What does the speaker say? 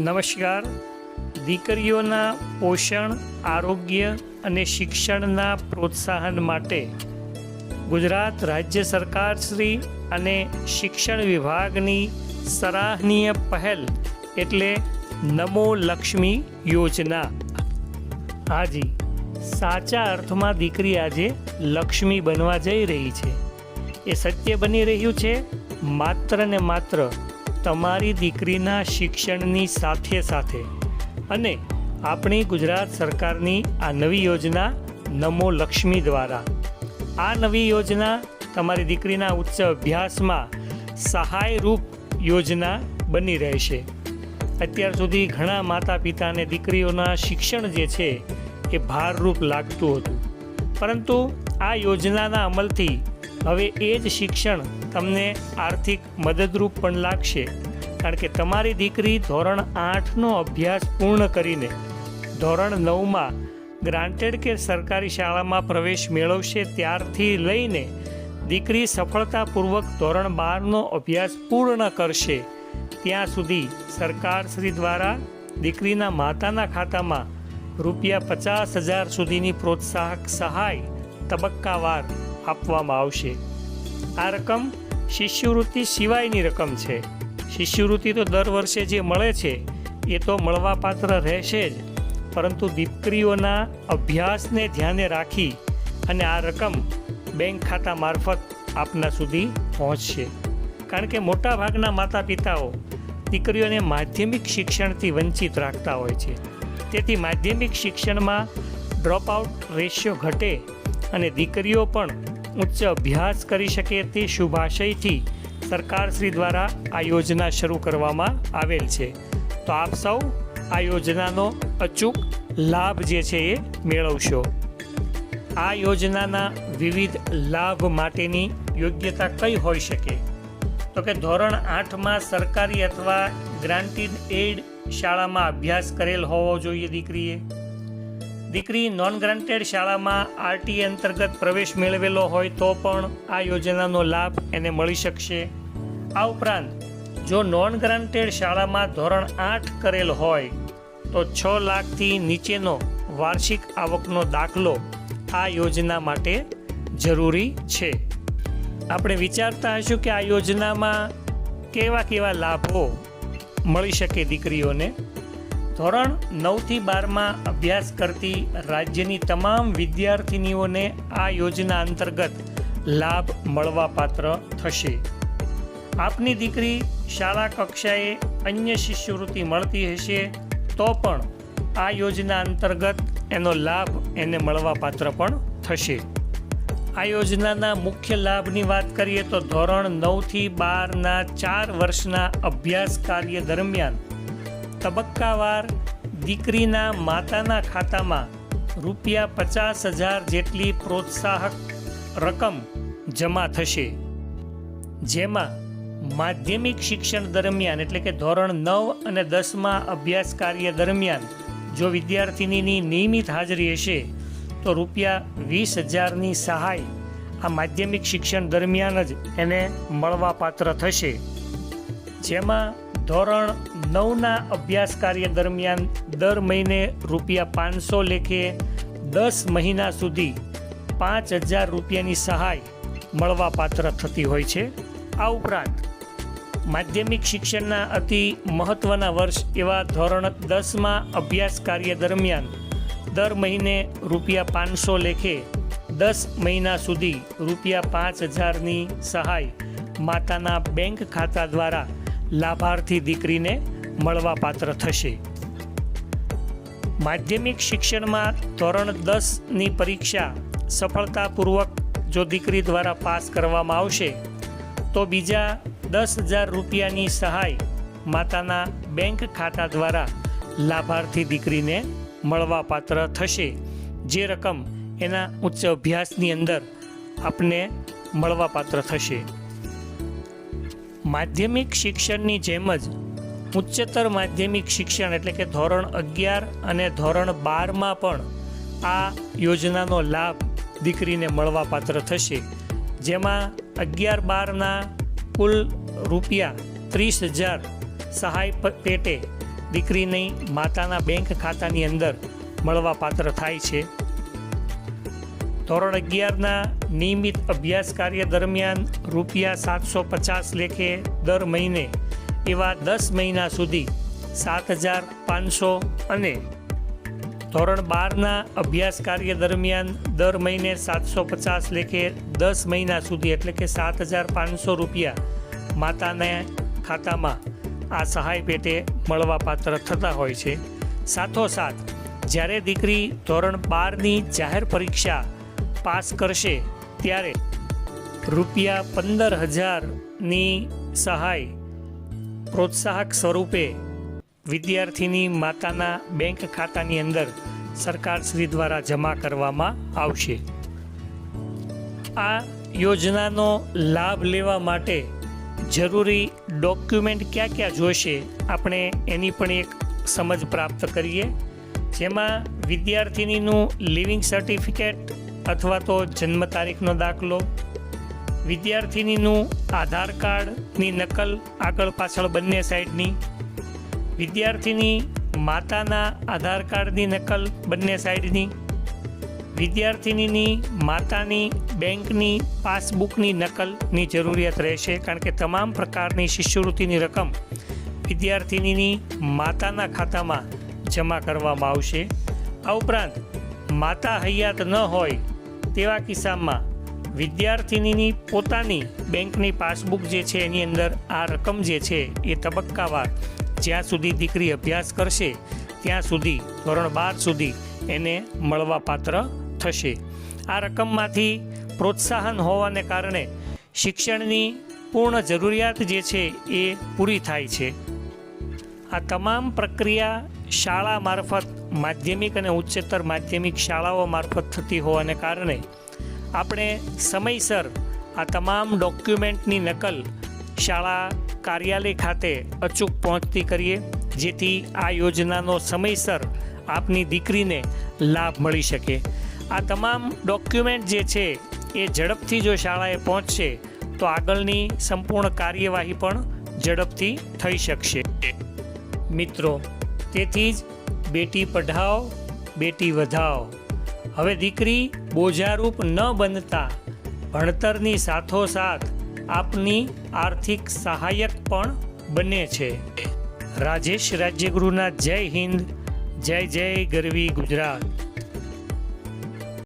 નમસ્કાર. દીકરીઓના પોષણ, આરોગ્ય અને શિક્ષણના પ્રોત્સાહન માટે ગુજરાત રાજ્ય સરકાર શ્રી અને શિક્ષણ વિભાગની સરાહનીય પહેલ એટલે નમો લક્ષ્મી યોજના. હાજી, સાચા અર્થમાં દીકરી આજે લક્ષ્મી બનવા જઈ રહી છે. એ સત્ય બની રહ્યું છે માત્ર ને માત્ર તમારી દીકરીના શિક્ષણની સાથે સાથે અને આપણી ગુજરાત સરકારની આ નવી યોજના નમો લક્ષ્મી દ્વારા. આ નવી યોજના તમારી દીકરીના ઉચ્ચ અભ્યાસમાં સહાયરૂપ યોજના બની રહેશે. અત્યાર સુધી ઘણા માતા પિતાને દીકરીઓના શિક્ષણ જે છે એ ભારરૂપ લાગતું હતું, પરંતુ આ યોજનાના અમલથી હવે એ જ શિક્ષણ તમને આર્થિક મદદરૂપ પણ લાગશે. કારણ કે તમારી દીકરી ધોરણ 8નો અભ્યાસ પૂર્ણ કરીને ધોરણ 9માં ગ્રાન્ટેડ કે સરકારી શાળામાં પ્રવેશ મેળવશે ત્યારથી લઈને દીકરી સફળતાપૂર્વક ધોરણ 12નો અભ્યાસ પૂર્ણ કરશે ત્યાં સુધી સરકારશ્રી દ્વારા દીકરીના માતાના ખાતામાં ₹50,000 સુધીની પ્રોત્સાહક સહાય તબક્કાવાર આપવામાં આવશે. આ રકમ શિષ્યવૃત્તિ સિવાયની રકમ છે. શિષ્યવૃત્તિ તો દર વર્ષે જે મળે છે એ તો મળવાપાત્ર રહેશે જ, પરંતુ દીકરીઓના અભ્યાસને ધ્યાને રાખી અને આ રકમ બેંક ખાતા મારફત આપના સુધી પહોંચશે. કારણ કે મોટાભાગના માતા પિતાઓ દીકરીઓને માધ્યમિક શિક્ષણથી વંચિત રાખતા હોય છે. તેથી માધ્યમિક શિક્ષણમાં ડ્રોપઆઉટ રેશિયો ઘટે અને દીકરીઓ પણ ઉચ્ચ અભ્યાસ કરી શકે તે શુભાશયથી સરકારશ્રી દ્વારા આ યોજના શરૂ કરવામાં આવેલ છે. તો આપ સૌ આ યોજનાનો અચૂક લાભ જે છે એ મેળવશો. આ યોજનાના વિવિધ લાભ માટેની યોગ્યતા કઈ હોઈ શકે? તો કે ધોરણ 8માં સરકારી અથવા ગ્રાન્ટેડ એડ શાળામાં અભ્યાસ કરેલ હોવો જોઈએ દીકરીએ. દીકરી નોન ગ્રાન્ટેડ શાળામાં આરટીએ અંતર્ગત પ્રવેશ મેળવેલો હોય તો પણ આ યોજનાનો લાભ એને મળી શકશે. આ ઉપરાંત જો નોન ગ્રાન્ટેડ શાળામાં ધોરણ 8 કરેલ હોય તો 6 લાખથી નીચેનો વાર્ષિક આવકનો દાખલો આ યોજના માટે જરૂરી છે. આપણે વિચારતા હશું કે આ યોજનામાં કેવા કેવા લાભો મળી શકે દીકરીઓને. ધોરણ 9થી 12માં અભ્યાસ કરતી રાજ્યની તમામ વિદ્યાર્થિનીઓને આ યોજના અંતર્ગત લાભ મળવાપાત્ર થશે. આપની દીકરી શાળા કક્ષાએ અન્ય શિષ્યવૃત્તિ મળતી હશે તો પણ આ યોજના અંતર્ગત એનો લાભ એને મળવાપાત્ર પણ થશે. આ યોજનાના મુખ્ય લાભની વાત કરીએ તો ધોરણ 9થી 12ના 4 વર્ષના અભ્યાસ કાર્ય દરમિયાન તબક્કાવાર દીકરીના માતાના ખાતામાં ₹50,000 જેટલી પ્રોત્સાહક રકમ જમા થશે. જેમાં માધ્યમિક શિક્ષણ દરમિયાન એટલે કે ધોરણ 9 અને 10માં અભ્યાસ કાર્ય દરમિયાન જો વિદ્યાર્થિનીની નિયમિત હાજરી હશે તો ₹20,000ની સહાય આ માધ્યમિક શિક્ષણ દરમિયાન જ એને મળવાપાત્ર થશે. જેમાં ધોરણ 9ના અભ્યાસ કાર્ય દરમિયાન દર મહિને ₹500 લેખે 10 મહિના સુધી ₹5,000ની સહાય મળવાપાત્ર થતી હોય છે. આ ઉપરાંત માધ્યમિક શિક્ષણના અતિ મહત્ત્વના વર્ષ એવા ધોરણ 10માં અભ્યાસ કાર્ય દરમિયાન દર મહિને ₹500 લેખે 10 મહિના સુધી ₹5,000ની સહાય માતાના બેંક ખાતા દ્વારા લાભાર્થી દીકરીને મળવાપાત્ર થશે. માધ્યમિક શિક્ષણમાં ધોરણ 10ની પરીક્ષા સફળતાપૂર્વક જો દીકરી દ્વારા પાસ કરવામાં આવશે તો બીજા ₹10,000ની સહાય માતાના બેંક ખાતા દ્વારા લાભાર્થી દીકરીને મળવાપાત્ર થશે. જે રકમ એના ઉચ્ચ અભ્યાસની અંદર આપને મળવાપાત્ર થશે. માધ્યમિક શિક્ષણની જેમ જ ઉચ્ચતર માધ્યમિક શિક્ષણ એટલે કે ધોરણ 11 અને ધોરણ 12માં પણ આ યોજનાનો લાભ દીકરીને મળવાપાત્ર થશે. જેમાં 11-12ના કુલ ₹30,000 સહાય પેટે દીકરીની માતાના બેંક ખાતાની અંદર મળવાપાત્ર થાય છે. ધોરણ 11ના નિયમિત અભ્યાસ કાર્ય દરમિયાન ₹750 લેખે દર મહિને એવા 10 મહિના સુધી 7,500 અને ધોરણ 12ના અભ્યાસ કાર્ય દરમિયાન દર મહિને 750 લેખે 10 મહિના સુધી એટલે કે ₹7,500 માતાના ખાતામાં આ સહાય પેટે મળવાપાત્ર થતા હોય છે. સાથોસાથ જ્યારે દીકરી ધોરણ 12ની જાહેર પરીક્ષા પાસ કરશે ત્યારે ₹15,000ની સહાય પ્રોત્સાહક સ્વરૂપે વિદ્યાર્થીની માતાના બેંક ખાતાની અંદર સરકારશ્રી દ્વારા જમા કરવામાં આવશે. આ યોજનાનો લાભ લેવા માટે જરૂરી ડોક્યુમેન્ટ ક્યાં ક્યાં જોઈશે આપણે એની પણ એક સમજ પ્રાપ્ત કરીએ. જેમાં વિદ્યાર્થીનીનું લિવિંગ સર્ટિફિકેટ અથવા તો જન્મ તારીખનો દાખલો, વિદ્યાર્થીનીનું આધાર કાર્ડની નકલ આગળ પાછળ બંને સાઈડની, વિદ્યાર્થીની માતાના આધાર કાર્ડની નકલ બંને સાઈડની, વિદ્યાર્થીનીની માતાની બેંકની પાસબુકની નકલની જરૂરિયાત રહેશે. કારણ કે તમામ પ્રકારની શિષ્યવૃત્તિની રકમ વિદ્યાર્થીનીની માતાના ખાતામાં જમા કરવામાં આવશે. આ ઉપરાંત માતા હયાત ન હોય તેવા કિસ્સામાં વિદ્યાર્થીનીની પોતાની બેંકની પાસબુક જે છે એની અંદર આ રકમ જે છે એ તબક્કાવાર જ્યાં સુધી દીકરી અભ્યાસ કરશે ત્યાં સુધી ધોરણ 12 સુધી એને મળવાપાત્ર થશે. આ રકમમાંથી પ્રોત્સાહન હોવાને કારણે શિક્ષણની પૂર્ણ જરૂરિયાત જે છે એ પૂરી થાય છે. આ તમામ પ્રક્રિયા શાળા મારફત માધ્યમિક અને ઉચ્ચતર માધ્યમિક શાળાઓ મારફત થતી હોવાને કારણે આપણે સમયસર આ તમામ ડોક્યુમેન્ટની નકલ શાળા કાર્યાલય ખાતે અચૂક પહોંચતી કરીએ જેથી આ યોજનાનો સમયસર આપની દીકરીને લાભ મળી શકે. આ તમામ ડોક્યુમેન્ટ જે છે એ ઝડપથી જો શાળાએ પહોંચશે તો આગળની સંપૂર્ણ કાર્યવાહી પણ ઝડપથી થઈ શકશે. મિત્રો, તેથી જ બેટી પઢાઓ બેટી વધાઓ. હવે દીકરી બોજારૂપ ન બનતા ભણતરની સાથોસાથ આપની આર્થિક સહાયક પણ બને છે. રાજેશ રાજ્યગુરુના જય હિન્દ, જય જય ગરવી ગુજરાત.